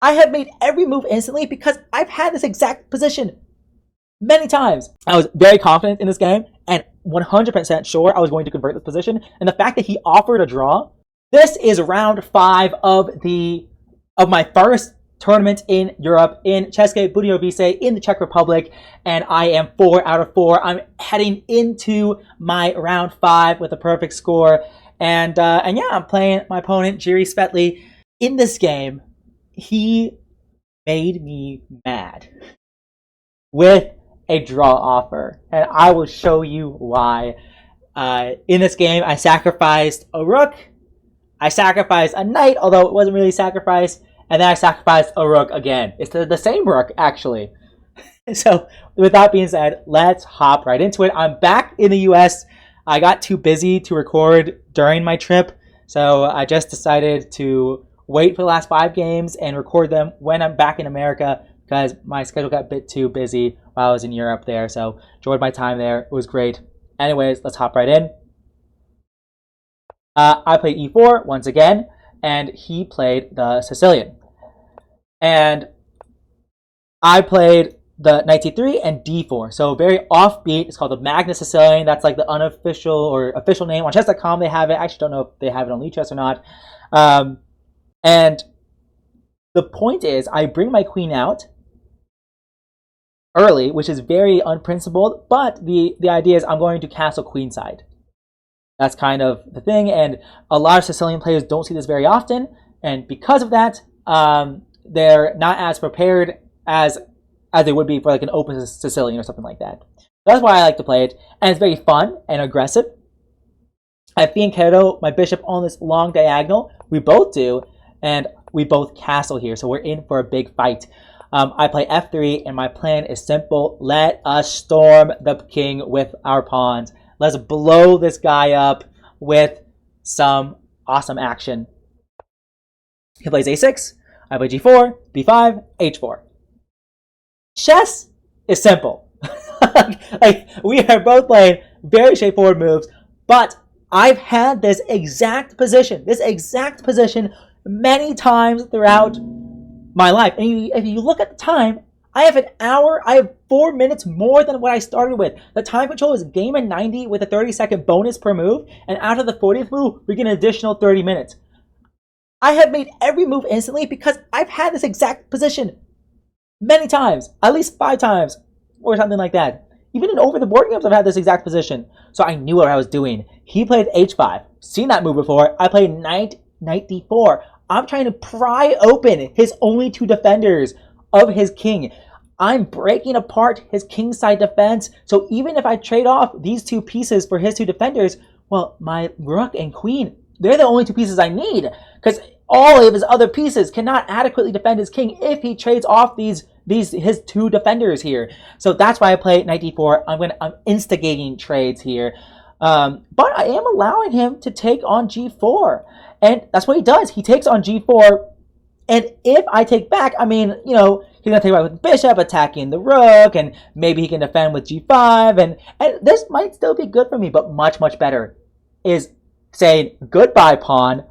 I have made every move instantly because I've had this exact position many times. I was very confident in this game and 100% sure I was going to convert this position. And the fact that he offered a draw, this is round 5 of my first tournament in Europe in Ceske Budejovice in the Czech Republic, and I am 4 out of 4. I'm heading into my round 5 with a perfect score, and yeah, I'm playing my opponent Jiri Svetli. In this game, he made me mad with a draw offer, and I will show you why. In this game, I sacrificed a rook, I sacrificed a knight, although it wasn't really sacrificed, and then I sacrificed a rook again. It's the same rook, actually. So, with that being said, let's hop right into it. I'm back in the US. I got too busy to record during my trip, so I just decided to wait for the last 5 games and record them when I'm back in America, because my schedule got a bit too busy while I was in Europe there. So, enjoyed my time there. It was great. Anyways, let's hop right in. I played e4 once again, and he played the Sicilian. And I played the knight c3 and d4. So very offbeat. It's called the Magnus Sicilian. That's like the unofficial or official name. On chess.com they have it. I actually don't know if they have it on Lead Chess or not. And the point is, I bring my queen out early, which is very unprincipled, but the idea is I'm going to castle queenside. That's kind of the thing, and a lot of Sicilian players don't see this very often, and because of that, they're not as prepared as they would be for like an open Sicilian or something like that. That's why I like to play it, and it's very fun and aggressive. I fianchetto my bishop on this long diagonal. We both do, and we both castle here, so we're in for a big fight. I play f3, and my plan is simple. Let us storm the king with our pawns. Let's blow this guy up with some awesome action. He plays a6, I play g4, b5, h4. Chess is simple. Like, we are both playing very straightforward moves, but I've had this exact position many times throughout my life. And if you look at the time, I have 4 minutes more than what I started with. The time control is game and 90 with a 30-second bonus per move, and after the 40th move, we get an additional 30 minutes. I have made every move instantly because I've had this exact position many times, at least 5 times, or something like that. Even in over the board games, I've had this exact position. So I knew what I was doing. He played h5. Seen that move before. I played knight d4. I'm trying to pry open his only 2 defenders of his king. I'm breaking apart his kingside defense. So even if I trade off these 2 pieces for his 2 defenders, well, my rook and queen, they're the only 2 pieces I need, because all of his other pieces cannot adequately defend his king if he trades off his 2 defenders here. So that's why I play knight d4. I'm instigating trades here. But I am allowing him to take on g4. And that's what he does. He takes on g4. And if I take back, I mean, you know, he's going to take back with the bishop, attacking the rook, and maybe he can defend with g5. And this might still be good for me, but much, much better is saying, goodbye, pawn.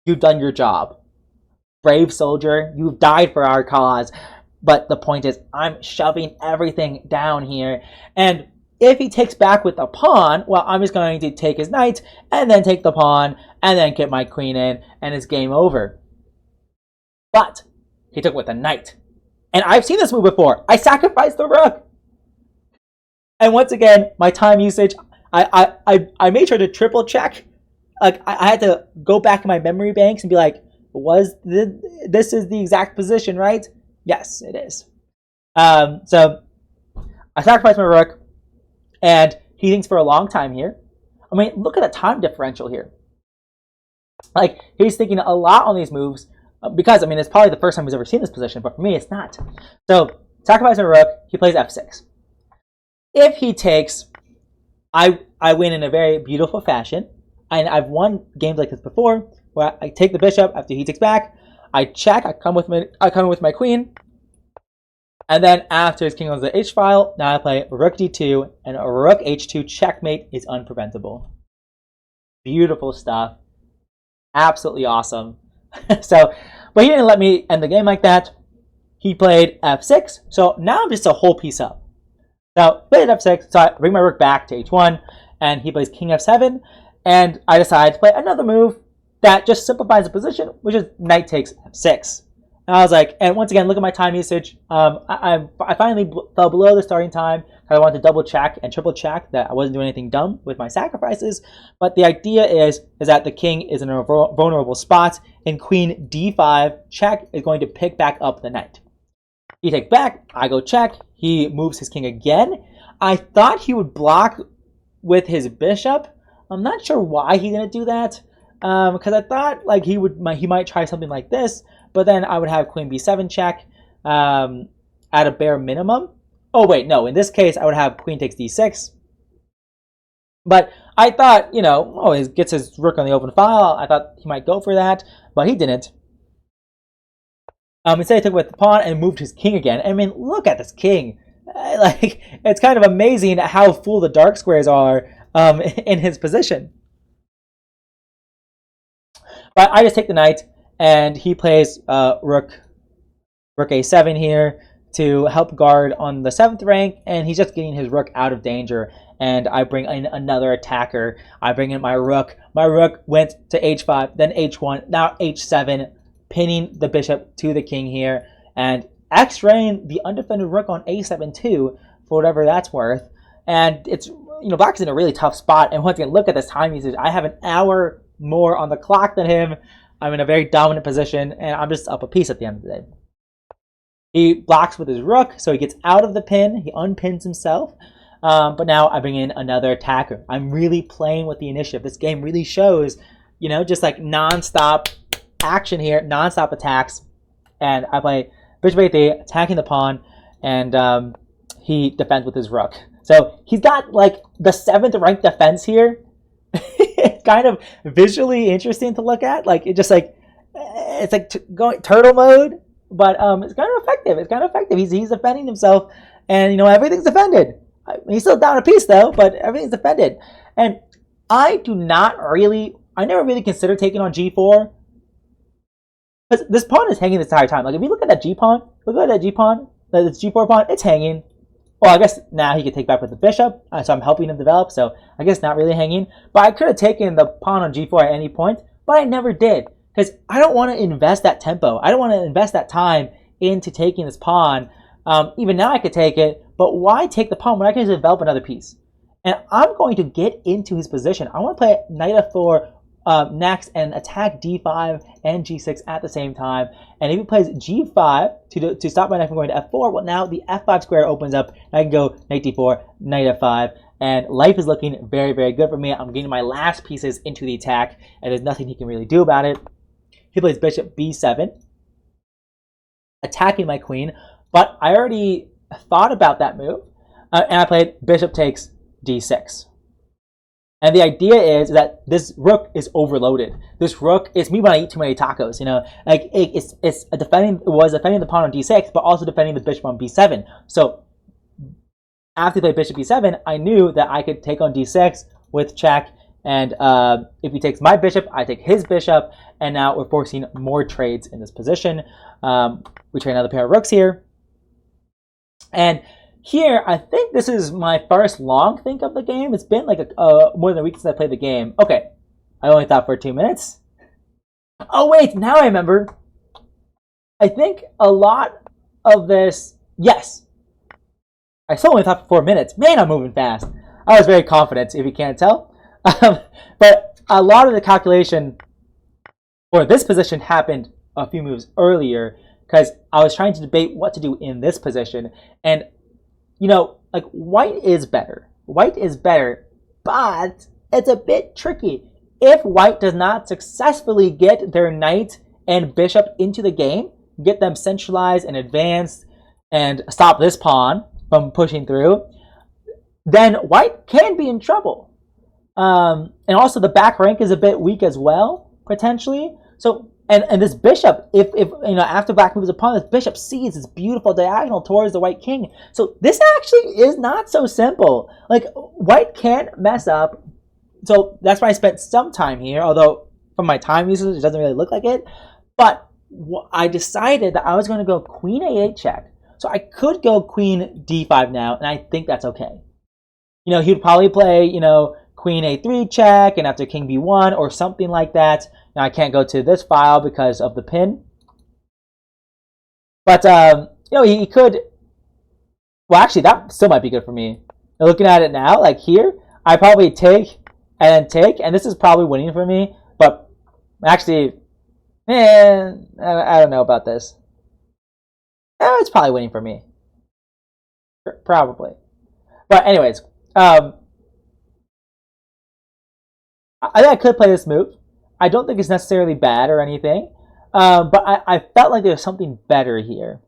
You've done your job. Brave soldier, you've died for our cause. But the point is, I'm shoving everything down here. And if he takes back with a pawn, well, I'm just going to take his knight, and then take the pawn, and then get my queen in, and it's game over. But he took with a knight. And I've seen this move before. I sacrificed the rook. And once again, my time usage, I made sure to triple check. Like, I had to go back in my memory banks and be like, this is the exact position, right? Yes, it is. So I sacrificed my rook, and he thinks for a long time here. I mean, look at the time differential here. Like, he's thinking a lot on these moves, because, I mean, it's probably the first time he's ever seen this position, but for me, it's not. So, sacrifice a rook, he plays f6. If he takes, I win in a very beautiful fashion, and I've won games like this before, where I take the bishop after he takes back, I check, I come in with my queen, and then after his king goes to the h-file, now I play rook d2, and a rook h2 checkmate is unpreventable. Beautiful stuff. Absolutely awesome. So But he didn't let me end the game like that. He played f6, so now I'm just a whole piece up. So played f6, so I bring my rook back to h1, and he plays king f7, and I decide to play another move that just simplifies the position, which is knight takes f6. And I was like, and once again, look at my time usage. I finally fell below the starting time. I wanted to double check and triple check that I wasn't doing anything dumb with my sacrifices. But the idea is that the king is in a vulnerable spot, and queen d5 check is going to pick back up the knight. He takes back, I go check, he moves his king again. I thought he would block with his bishop. I'm not sure why he didn't do that, because I thought like he might try something like this, but then I would have queen b7 check at a bare minimum. Oh wait, no, in this case I would have queen takes d6. But I thought, he gets his rook on the open file. I thought he might go for that, but he didn't. Instead, he took with the pawn and moved his king again. I mean, look at this king. It's kind of amazing how full the dark squares are in his position. But I just take the knight, and he plays rook a7 here to help guard on the 7th rank, and he's just getting his rook out of danger. And I bring in another attacker. I bring in my rook. My rook went to h5, then h1, now h7, pinning the bishop to the king here, and x-raying the undefended rook on a7 too, for whatever that's worth. And it's, black is in a really tough spot. And once again, look at this time usage. I have an hour more on the clock than him. I'm in a very dominant position, and I'm just up a piece at the end of the day. He blocks with his rook, so he gets out of the pin. He unpins himself. But now I bring in another attacker. I'm really playing with the initiative. This game really shows, just like non-stop action here, non-stop attacks. And I play bishop a3, attacking the pawn, and he defends with his rook. So he's got like the 7th rank defense here. It's kind of visually interesting to look at. It's like going turtle mode, but it's kind of effective. It's kind of effective. He's defending himself, and everything's defended. He's still down a piece though, but everything's defended. And I never really considered taking on g4. Because this pawn is hanging this entire time. Like if you look at that g pawn, this g4 pawn, it's hanging. Well, I guess now he could take back with the bishop, so I'm helping him develop, so I guess not really hanging. But I could have taken the pawn on g4 at any point, but I never did. Because I don't want to invest that tempo. I don't want to invest that time into taking this pawn. Even now I could take it, but why take the pawn when I can just develop another piece? And I'm going to get into his position. I want to play knight f4 next and attack d5 and g6 at the same time. And if he plays g5 to stop my knight from going to f4, well, now the f5 square opens up, and I can go knight d4, knight f5, and life is looking very, very good for me. I'm getting my last pieces into the attack, and there's nothing he can really do about it. He plays bishop b7, attacking my queen, but I already thought about that move, and I played bishop takes d6. And the idea is that this rook is overloaded. This rook is me when I eat too many tacos. It was defending the pawn on d6, but also defending the bishop on b7. So after he played bishop b7, I knew that I could take on d6 with check. And if he takes my bishop, I take his bishop. And now we're forcing more trades in this position. We trade another pair of rooks here. And here, I think this is my first long think of the game. It's been like more than a week since I played the game. Okay, I only thought for 2 minutes. Oh wait, now I remember. I think a lot of this, yes. I still only thought for 4 minutes. Man, I'm moving fast. I was very confident, if you can't tell. But a lot of the calculation for this position happened a few moves earlier, because I was trying to debate what to do in this position. And white is better. White is better, but it's a bit tricky. If white does not successfully get their knight and bishop into the game, get them centralized and advanced, and stop this pawn from pushing through, then white can be in trouble. And also the back rank is a bit weak as well, potentially. So And this bishop, if after black moves a pawn, this bishop sees this beautiful diagonal towards the white king. So this actually is not so simple. Like, white can't mess up. So that's why I spent some time here, although from my time usage, it doesn't really look like it. But I decided that I was going to go queen a8 check. So I could go queen d5 now, and I think that's okay. He'd probably play, queen a3 check, and after king b1 or something like that. Now I can't go to this file because of the pin. But, he could... Well, actually, that still might be good for me. Now, looking at it now, like here, I probably take and take, and this is probably winning for me. But actually, I don't know about this. It's probably winning for me. Probably. But anyways, I think I could play this move. I don't think it's necessarily bad or anything. But I felt like there's something better here.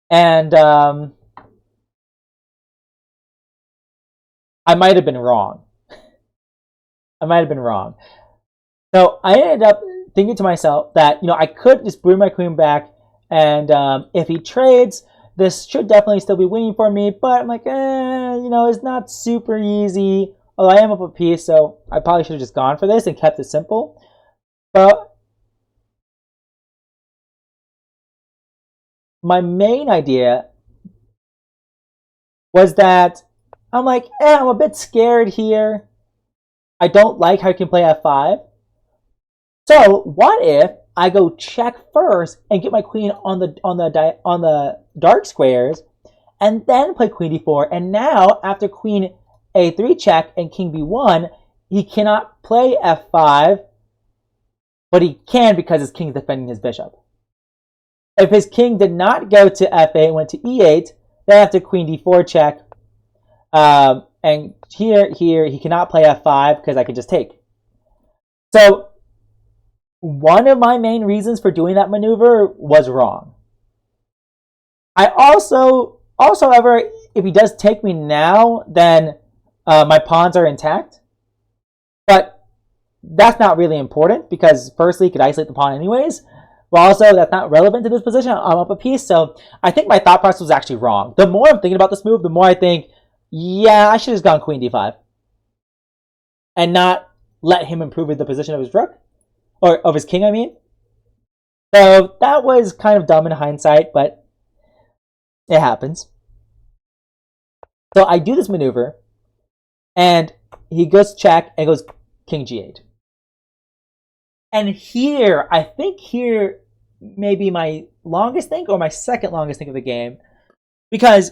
And I might have been wrong. So I ended up thinking to myself that, I could just bring my queen back, and if he trades, this should definitely still be winning for me, but I'm like, it's not super easy, although I am up a piece, so I probably should have just gone for this and kept it simple. But my main idea was that I'm like, I'm a bit scared here. I don't like how you can play f5. So what if I go check first and get my queen on the dark squares, and then play queen d4? And now after queen a3 check and king b1, he cannot play f5, but he can because his king is defending his bishop. If his king did not go to f8 and went to e8, then after queen d4 check, and here he cannot play f5 because I can just take. So one of my main reasons for doing that maneuver was wrong. I also, however, if he does take me now, then my pawns are intact. But that's not really important because firstly, he could isolate the pawn anyways. But also, that's not relevant to this position. I'm up a piece. So I think my thought process was actually wrong. The more I'm thinking about this move, the more I think, yeah, I should have gone queen d5. And not let him improve the position of his rook. Or of his king, I mean. So that was kind of dumb in hindsight, but it happens. So I do this maneuver, and he goes check and goes king g8. And here, I think here may be my longest think or my second longest think of the game, because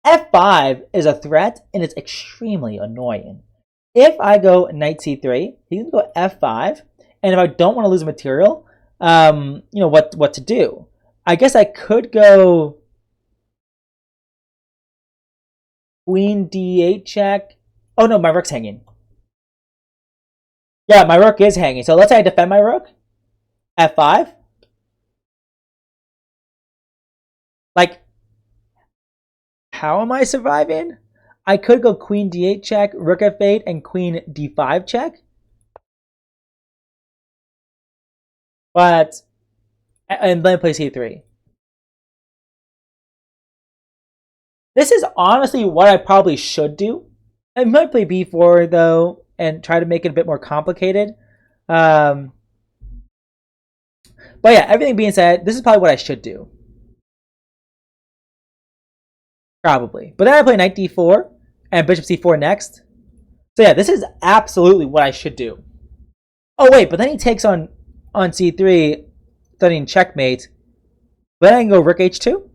f5 is a threat and it's extremely annoying. If I go knight c3, he can go f5, and if I don't want to lose material, what to do? I guess I could go queen d8 check. Oh no, my rook's hanging. Yeah, my rook is hanging. So let's say I defend my rook. f5. Like, how am I surviving? I could go queen d8 check, rook f8, and queen d5 check. But, and then play c3. This is honestly what I probably should do. I might play b4 though, and try to make it a bit more complicated. But yeah, everything being said, this is probably what I should do. Probably. But then I play knight d4 and bishop c4 next. So yeah, this is absolutely what I should do. Oh wait, but then he takes on c3, studying checkmate. But then I can go rook h2.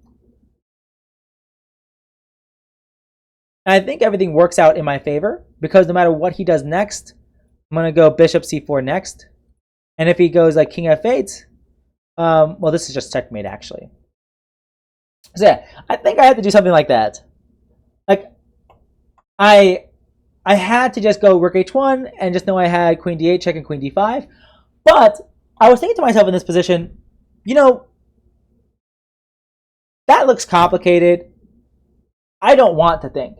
And I think everything works out in my favor, because no matter what he does next, I'm going to go bishop c4 next. And if he goes like king f8, well, this is just checkmate actually. So yeah, I think I had to do something like that. Like, I had to just go rook h1 and just know I had queen d8 check and queen d5. But I was thinking to myself in this position, that looks complicated. I don't want to think.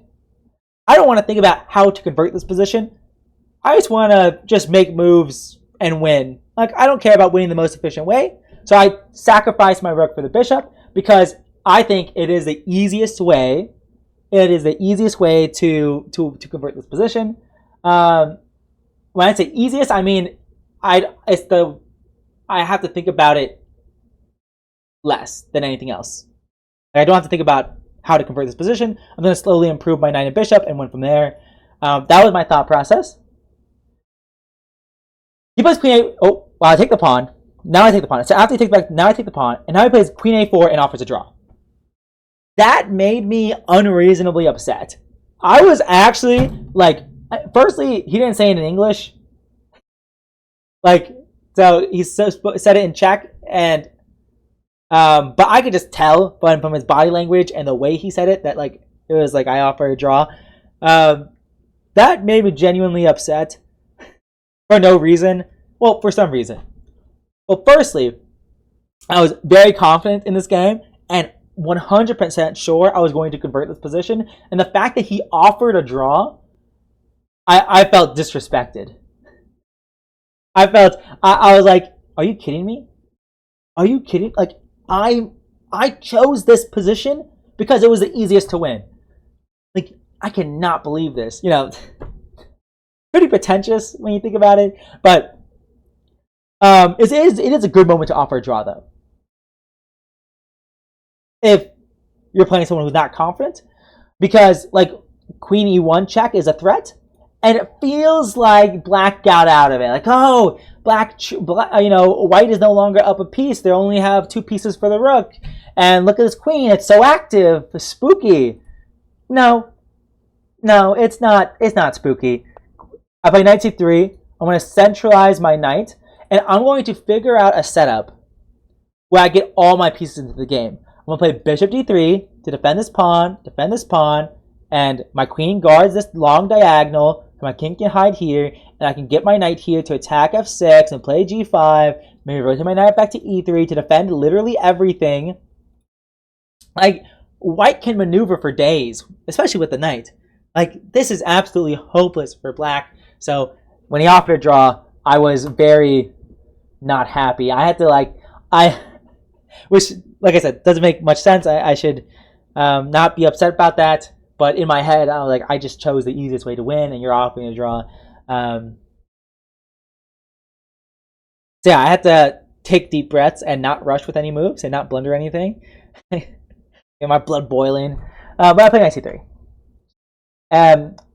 I don't want to think about how to convert this position. I just want to just make moves and win. Like, I don't care about winning the most efficient way. So I sacrifice my rook for the bishop because I think it is the easiest way. It is the easiest way to convert this position. When I say easiest, I mean it's the I have to think about it less than anything else. I don't have to think about how to convert this position. I'm going to slowly improve my knight and bishop and went from there. That was my thought process. He plays queen a. Oh, well, I take the pawn. Now I take the pawn. So after he takes back, now I take the pawn, and now he plays queen a4 and offers a draw. That made me unreasonably upset. I was actually like, firstly, he didn't say it in English. Like, so he said it in Czech, and but I could just tell from his body language and the way he said it that like it was like I offer a draw. That made me genuinely upset for no reason. Well, for some reason. Well, firstly, I was very confident in this game and 100% sure I was going to convert this position. And the fact that he offered a draw, I felt disrespected. I was like, are you kidding me? Are you kidding? Like, I chose this position because it was the easiest to win. Like, I cannot believe this. You know, pretty pretentious when you think about it. But it is a good moment to offer a draw, though. If you're playing someone who's not confident, because like queen e1 check is a threat, and it feels like black got out of it. Like, oh, black, white is no longer up a piece. They only have 2 pieces for the rook. And look at this queen. It's so active, spooky. No, it's not. It's not spooky. I play knight c3. I'm going to centralize my knight, and I'm going to figure out a setup where I get all my pieces into the game. I'm going to play bishop d3 to defend this pawn, and my queen guards this long diagonal, so my king can hide here, and I can get my knight here to attack f6 and play g5, maybe rotate my knight back to e3 to defend literally everything. Like, white can maneuver for days, especially with the knight. Like, this is absolutely hopeless for black. So when he offered a draw, I was very not happy. I had to which, like I said, doesn't make much sense. I should not be upset about that. But in my head, I was like, I just chose the easiest way to win, and you're offering a draw. So yeah, I had to take deep breaths and not rush with any moves and not blunder anything. Get my blood boiling. But I play knight c3.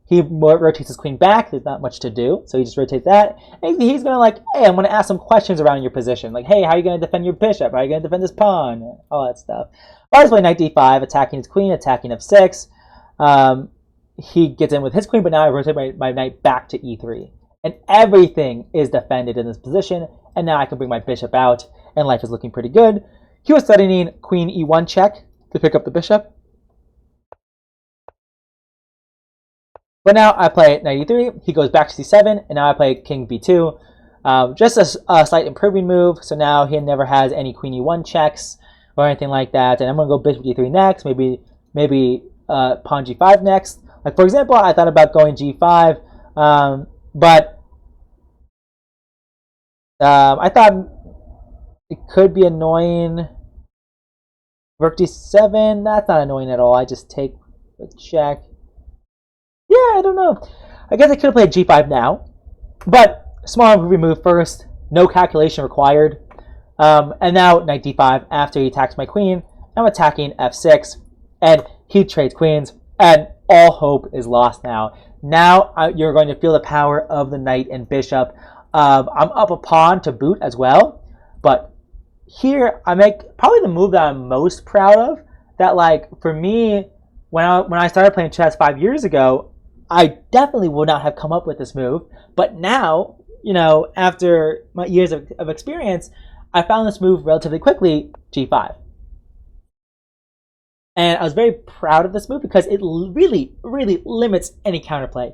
He rotates his queen back. There's not much to do, so he just rotates that. And he's going to like, hey, I'm going to ask some questions around your position. Like, hey, how are you going to defend your bishop? How are you going to defend this pawn? All that stuff. I just play knight d5, attacking his queen, attacking f6. He gets in with his queen, but now I rotate my knight back to e3. And everything is defended in this position, and now I can bring my bishop out, and life is looking pretty good. He was studying queen e1 check to pick up the bishop. But now I play knight e3, he goes back to c7, and now I play king b2. Just a slight improving move, so now he never has any queen e1 checks or anything like that. And I'm going to go bishop d3 next, maybe pawn g5 next. Like, for example, I thought about going g5, but I thought it could be annoying. Rook d7, that's not annoying at all. I just take the check. Yeah, I don't know. I guess I could have played g5 now, but small improving move first. No calculation required. And now knight d5 after he attacks my queen. I'm attacking f6, and he trades queens, and all hope is lost now. Now you're going to feel the power of the knight and bishop. I'm up a pawn to boot as well, but here I make probably the move that I'm most proud of. That, like, for me, when I started playing chess 5 years ago, I definitely would not have come up with this move. But now, you know, after my years of experience, I found this move relatively quickly, g5. And I was very proud of this move because it really, really limits any counterplay.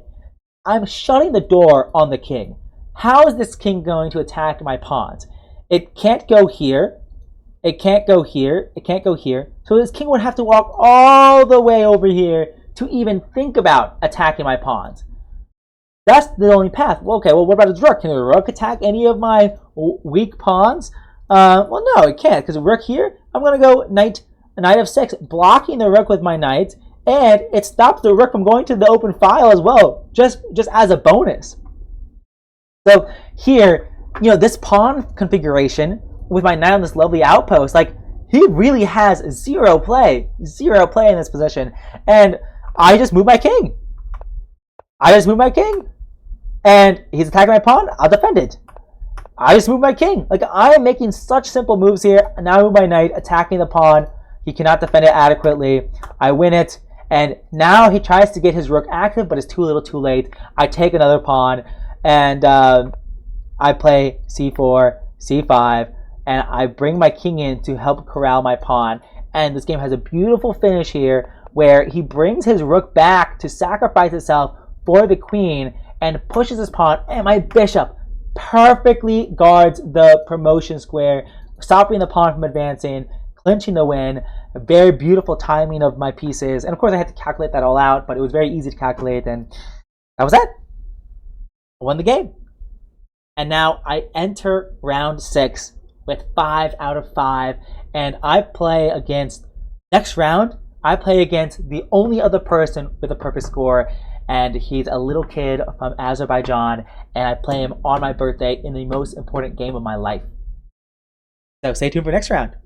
I'm shutting the door on the king. How is this king going to attack my pawns? It can't go here. It can't go here. It can't go here. So this king would have to walk all the way over here to even think about attacking my pawns. That's the only path. Well, okay, well, what about his rook? Can the rook attack any of my weak pawns? Well, no, it can't, because the rook here, I'm going to go knight f6, blocking the rook with my knight, and it stops the rook from going to the open file as well, just as a bonus. So here, you know, this pawn configuration with my knight on this lovely outpost, like, he really has zero play in this position. And I just move my king. And he's attacking my pawn, I'll defend it. I just move my king. Like, I am making such simple moves here. Now I move my knight, attacking the pawn. He cannot defend it adequately. I win it. And now he tries to get his rook active, but it's too little too late. I take another pawn, and I play c4, c5, and I bring my king in to help corral my pawn. And this game has a beautiful finish here, where he brings his rook back to sacrifice itself for the queen, and pushes his pawn, and my bishop perfectly guards the promotion square, stopping the pawn from advancing, clinching the win. A very beautiful timing of my pieces, and of course I had to calculate that all out, but it was very easy to calculate, and that was it. I won the game. And now I enter round 6 with 5 out of 5, and I play against, next round, I play against the only other person with a perfect score, and he's a little kid from Azerbaijan, and I play him on my birthday in the most important game of my life. So stay tuned for next round.